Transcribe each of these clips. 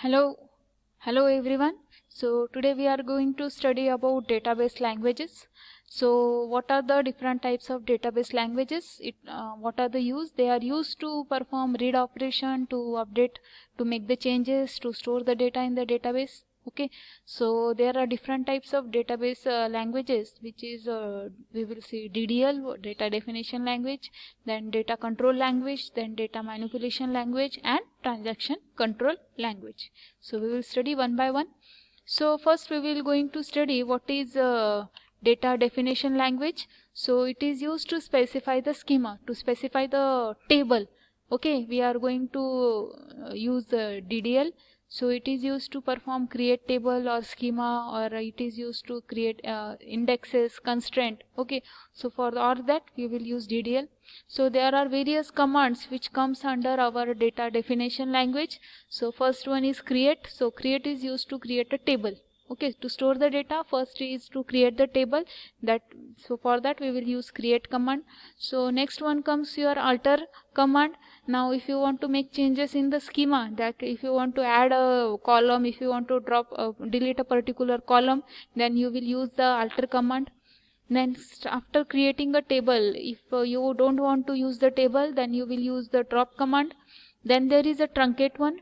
Hello, hello everyone. So today we are going to study about database languages. So what are the different types of database languages? What are the use? They are used to perform read operation, to update, to make the changes, to store the data in the database. Okay, so there are different types of database languages, which is we will see DDL, data definition language, then data control language, then data manipulation language, and transaction control language. So we will study one by one. So first we will going to study what is data definition language. So it is used to specify the schema, to specify the table. Okay, we are going to use DDL. So it is used to perform create table or schema, or it is used to create indexes, constraint. Okay, so for all that we will use DDL. So there are various commands which comes under our data definition language. So first one is create. So create is used to create a table. Okay, to store the data, first is to create the table. So for that we will use create command. So next one comes your alter command. Now if you want to make changes in the schema, that if you want to add a column, if you want to delete a particular column, then you will use the alter command. Then after creating a table, if you don't want to use the table, then you will use the drop command. Then there is a truncate one.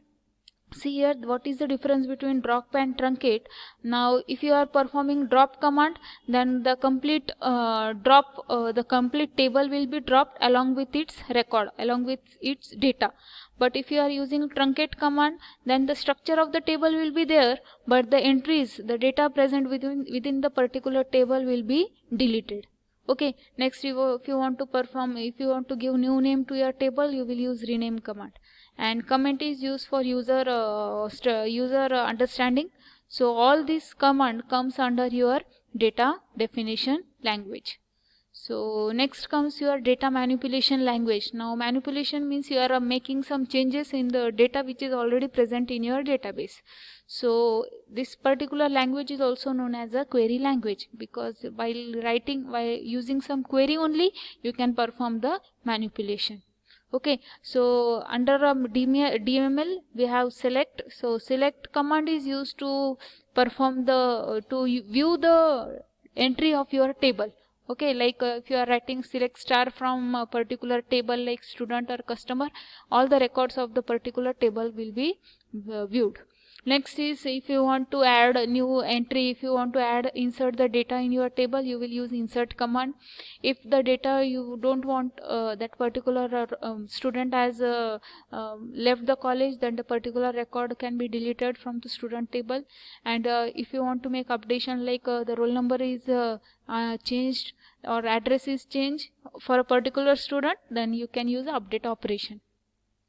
See here, what is the difference between drop and truncate? Now if you are performing drop command, then the complete the complete table will be dropped along with its record, along with its data. But if you are using truncate command, then the structure of the table will be there, but the entries, the data present within the particular table will be deleted. Okay, next if you want to give new name to your table, you will use rename command. And comment is used for user understanding. So all this command comes under your data definition language. So next comes your data manipulation language. Now manipulation means you are making some changes in the data which is already present in your database. So this particular language is also known as a query language, because while using some query only, you can perform the manipulation. Okay, so under DML we have select. So select command is used to perform to view the entry of your table. Okay, like if you are writing select star from a particular table like student or customer, all the records of the particular table will be viewed. Next is if you want to add a new entry, if you want to insert the data in your table, you will use insert command. If the data you don't want that particular student has left the college, then the particular record can be deleted from the student table. And if you want to make updation, like the roll number is changed or address is changed for a particular student, then you can use the update operation.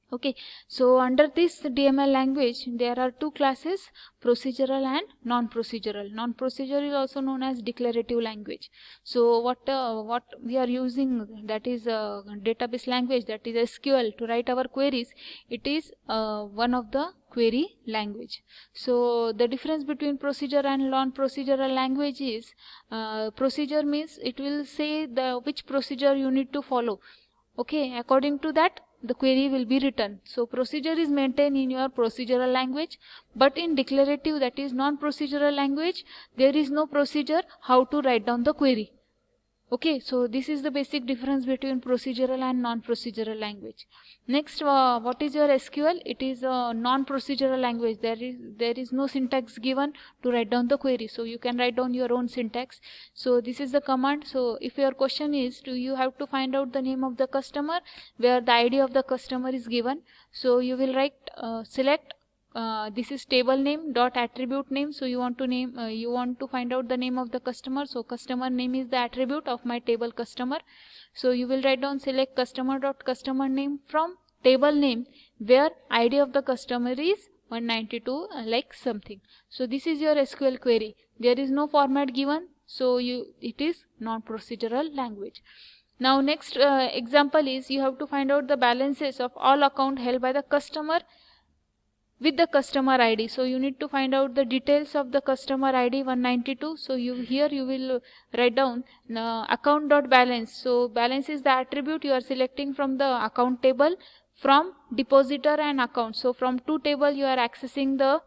Okay, so under this DML language there are two classes, procedural and non-procedural. Non-procedural is also known as declarative language. So what we are using, that is database language, that is SQL, to write our queries. It is one of the query language. So the difference between procedure and non-procedural language is procedure means it will say which procedure you need to follow. Okay, according to that the query will be written. So procedure is maintained in your procedural language, but in declarative, that is non-procedural language, there is no procedure how to write down the query. Okay, so this is the basic difference between procedural and non-procedural language. Next, what is your SQL? It is a non-procedural language. There is no syntax given to write down the query, so you can write down your own syntax. So this is the command. So if your question is, you have to find out the name of the customer, where the ID of the customer is given. So you will write select. This is table name dot attribute name. So you want to find out the name of the customer. So customer name is the attribute of my table customer. So you will write down select customer dot customer name from table name, where ID of the customer is 192 like something. So this is your SQL query. There is no format given, so it is non-procedural language. Now next example is, you have to find out the balances of all account held by the customer with the customer ID. So you need to find out the details of the customer ID 192. So you will write down account dot balance. So balance is the attribute you are selecting from the account table from depositor and account. So from two table you are accessing the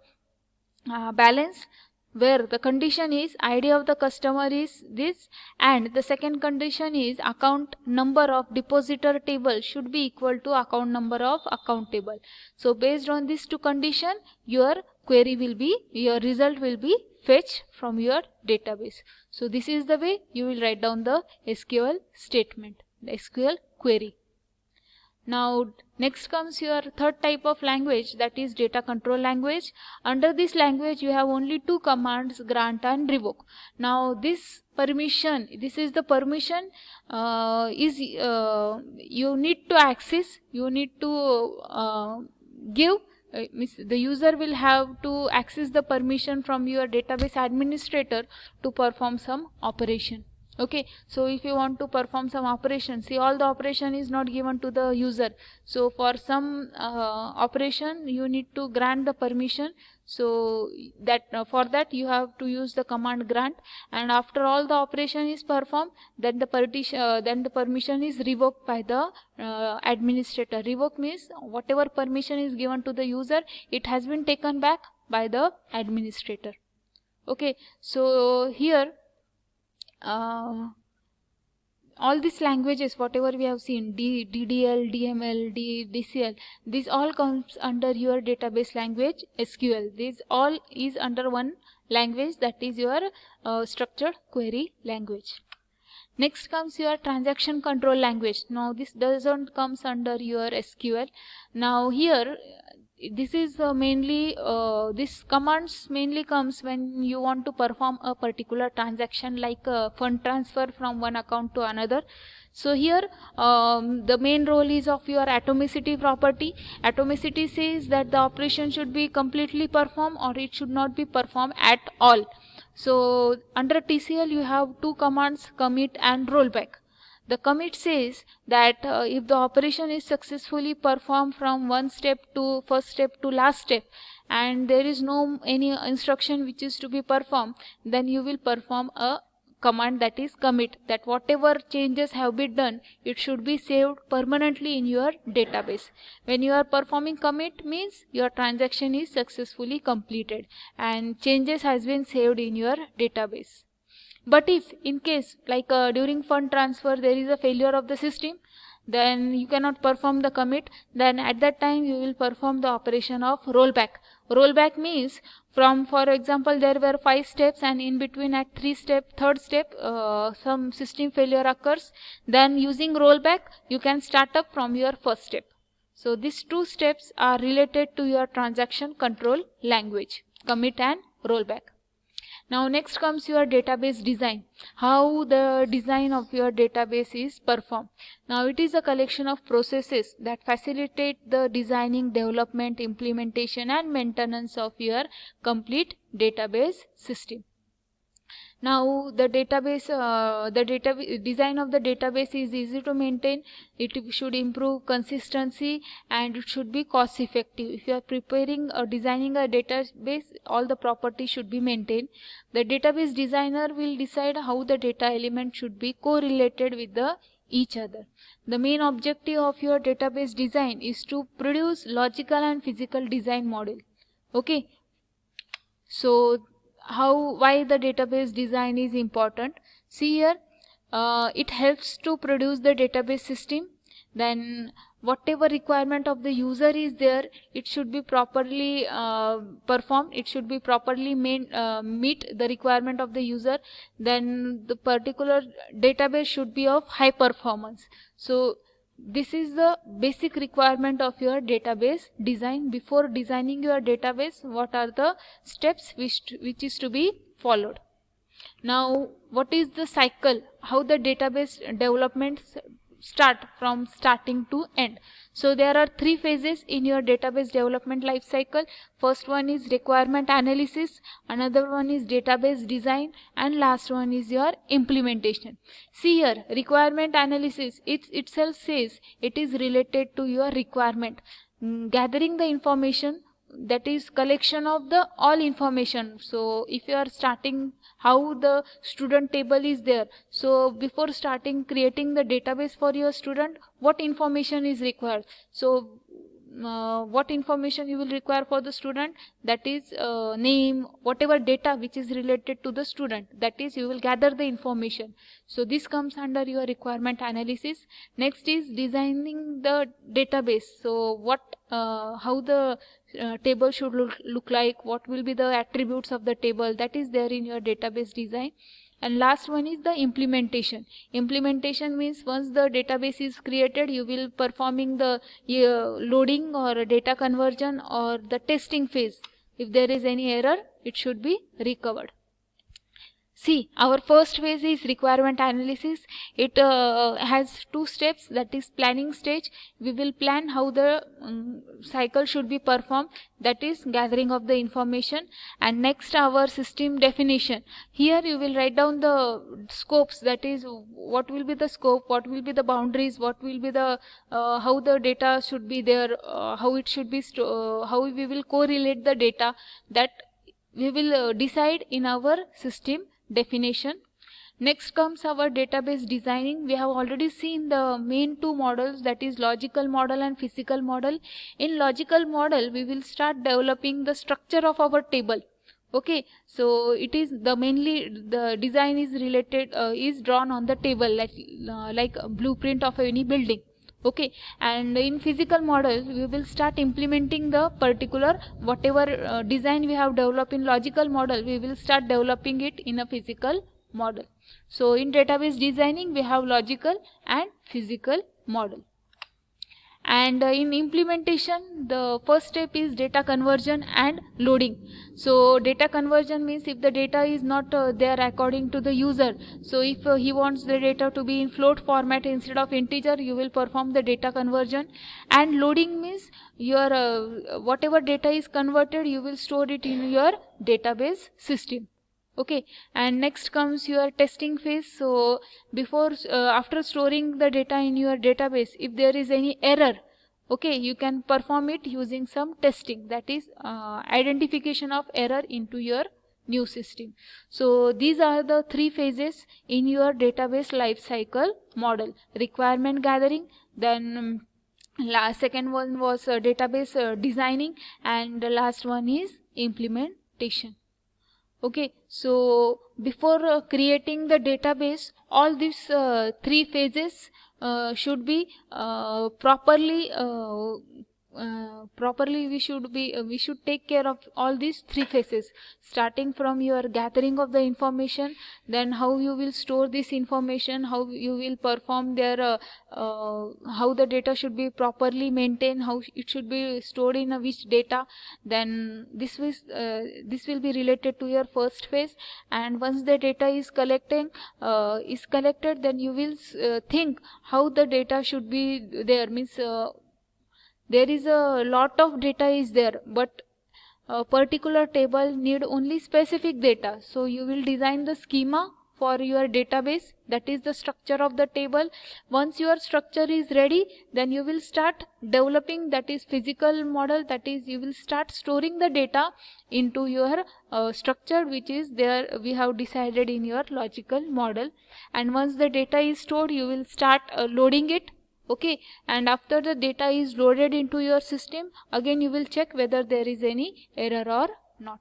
balance, where the condition is ID of the customer is this, and the second condition is account number of depositor table should be equal to account number of account table. So based on these two condition, your result will be fetched from your database. So this is the way you will write down the SQL statement, the SQL query. Now next comes your third type of language, that is data control language. Under this language you have only two commands, grant and revoke. Now this is the permission you need to access, you need to give. The user will have to access the permission from your database administrator to perform some operation. Okay, so if you want to perform some operation, see, all the operation is not given to the user. So for some operation you need to grant the permission. So that for that you have to use the command grant, and after all the operation is performed, then the permission is revoked by the administrator. Revoke means whatever permission is given to the user, it has been taken back by the administrator. Okay, so here all these languages, whatever we have seen, DDL, DML, DCL, this all comes under your database language SQL. This all is under one language, that is your structured query language. Next comes your transaction control language. Now this doesn't comes under your SQL. Now here this is mainly this commands mainly comes when you want to perform a particular transaction, like fund transfer from one account to another. So here the main role is of your atomicity property. Atomicity says that the operation should be completely performed or it should not be performed at all. So under TCL you have two commands, commit and rollback. The commit says that if the operation is successfully performed from first step to last step, and there is no any instruction which is to be performed, then you will perform a command, that is commit, that whatever changes have been done, it should be saved permanently in your database. When you are performing commit, means your transaction is successfully completed and changes has been saved in your database. But if in case like during fund transfer there is a failure of the system, then you cannot perform the commit, then at that time you will perform the operation of rollback. Rollback means from, for example, there were 5 steps and in between at third step some system failure occurs, then using rollback you can start up from your first step. So these two steps are related to your transaction control language, commit and rollback. Now next comes your database design, how the design of your database is performed. Now it is a collection of processes that facilitate the designing, development, implementation and maintenance of your complete database system. Now the design of the database is easy to maintain, it should improve consistency and it should be cost effective. If you are preparing or designing a database, all the properties should be maintained. The database designer will decide how the data element should be correlated with each other. The main objective of your database design is to produce logical and physical design model. Okay, so why the database design is important? See here, it helps to produce the database system. Then whatever requirement of the user is there, it should be properly performed, it should be properly meet the requirement of the user. Then the particular database should be of high performance. So this is the basic requirement of your database design. Before designing your database, what are the steps which is to be followed? Now what is the cycle, how the database development start from starting to end? So there are 3 phases in your database development life cycle. First one is requirement analysis, another one is database design, and last one is your implementation. See here, requirement analysis, it itself says it is related to your requirement, gathering the information that is collection of the all information. So if you are starting how the student table is there, so before starting creating the database for your student, what information is required? So what information you will require for the student, that is name, whatever data which is related to the student, that is you will gather the information. So this comes under your requirement analysis. Next is designing the database. So what how the table should look like, what will be the attributes of the table, that is there in your database design. And last one is the implementation. Implementation means once the database is created, you will performing the loading or data conversion or the testing phase. If there is any error, it should be recovered. See, our first phase is requirement analysis. It has two steps, that is planning stage. We will plan how the cycle should be performed, that is gathering of the information. And next our system definition. Here you will write down the scopes, that is what will be the scope, what will be the boundaries, what will be the how the data should be there, how it should be how we will correlate the data, that we will decide in our system definition. Next comes our database designing. We have already seen the main two models, that is logical model and physical model. In logical model, we will start developing the structure of our table. Okay, so it is the mainly the design is related is drawn on the table, like a blueprint of any building. Okay, and in physical model we will start implementing the particular whatever design we have developed in logical model, we will start developing it in a physical model. So in database designing we have logical and physical model. And in implementation, the first step is data conversion and loading. So data conversion means if the data is not there according to the user, so if he wants the data to be in float format instead of integer, you will perform the data conversion. And loading means your whatever data is converted, you will store it in your database system. Okay, and next comes your testing phase. So before after storing the data in your database, if there is any error, okay, you can perform it using some testing, that is identification of error into your new system. So these are the three phases in your database lifecycle model: requirement gathering, then second one was database designing, and the last one is implementation. Okay, so before creating the database, all these three phases should be properly we should take care of all these three phases, starting from your gathering of the information, then how you will store this information, how you will perform their how the data should be properly maintained, how it should be stored in which data, then this will be related to your first phase. And once the data is collected, then you will think how the data should be there, means there is a lot of data is there, but a particular table need only specific data. So you will design the schema for your database, that is the structure of the table. Once your structure is ready, then you will start developing, that is physical model, that is you will start storing the data into your structure which is there we have decided in your logical model. And once the data is stored, you will start loading it. Okay, and after the data is loaded into your system, again you will check whether there is any error or not.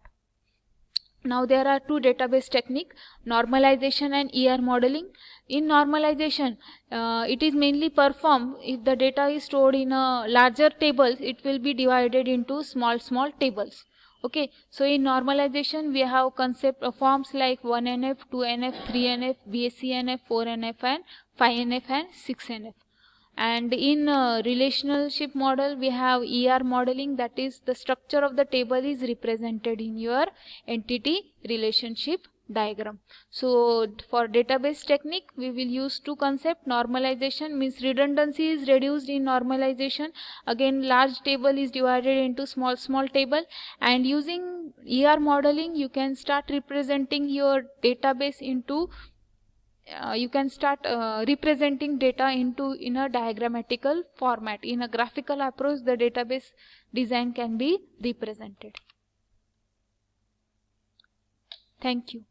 Now there are two database technique, normalization and ER modeling. In normalization, it is mainly performed if the data is stored in a larger tables, it will be divided into small tables. Okay, so in normalization we have concept of forms like 1NF, 2NF, 3NF, BSCNF, 4NF and 5NF and 6NF. And in relationship model we have ER modeling, that is the structure of the table is represented in your entity relationship diagram. So for database technique we will use two concepts. Normalization means redundancy is reduced in normalization. Again large table is divided into small table, and using ER modeling you can start representing your database into you can start representing data in a diagrammatical format. In a graphical approach, the database design can be represented. Thank you.